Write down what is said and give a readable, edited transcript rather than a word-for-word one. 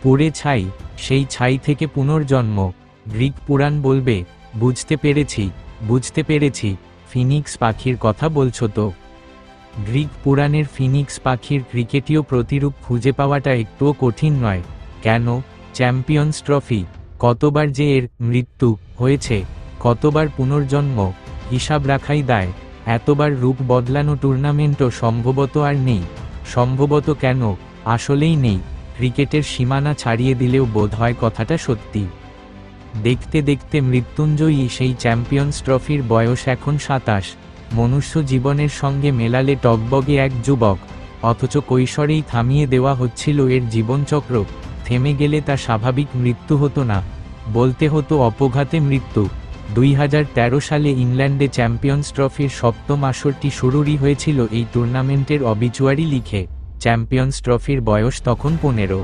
পুড়ে ছাই, সেই ছাই থেকে পুনর্জন্ম। গ্রিক পুরাণ বলবে, বুঝতে পেরেছি, বুঝতে পেরেছি, ফিনিক্স পাখির কথা বলছো তো? গ্রিক পুরাণের ফিনিক্স পাখির ক্রিকেটীয় প্রতিরূপ খুঁজে পাওয়াটা একটুও কঠিন নয়। কেন? Champions trophy. কতবার যে এর মৃত্যু হয়েছে, কতবার পুনর্জন্ম, হিসাব রাখাই দায়। এতবার রূপ বদলানো টুর্নামেন্টও সম্ভবত আর নেই। সম্ভবত কেন, আসলেই নেই। ক্রিকেটের সীমানা ছাড়িয়ে দিলেও বোধ হয় কথাটা সত্যি। দেখতে দেখতে মৃত্যুঞ্জয়ী সেই চ্যাম্পিয়ন্স ট্রফির বয়স এখন 27। মনুষ্য জীবনের সঙ্গে মেলালে টগবগে এক যুবক, অথচ কৈশোরেই থামিয়ে দেওয়া হচ্ছিল এর জীবনচক্র। থেমে গেলে তা স্বাভাবিক মৃত্যু হতো না, বলতে হতো অপঘাতে মৃত্যু। 2013 সালে ইংল্যান্ডে চ্যাম্পিয়ন্স ট্রফির সপ্তম আসরটি শুরুরই হয়েছিল এই টুর্নামেন্টের অবিচুয়ারি লিখে। চ্যাম্পিয়ন্স ট্রফির বয়স তখন 15।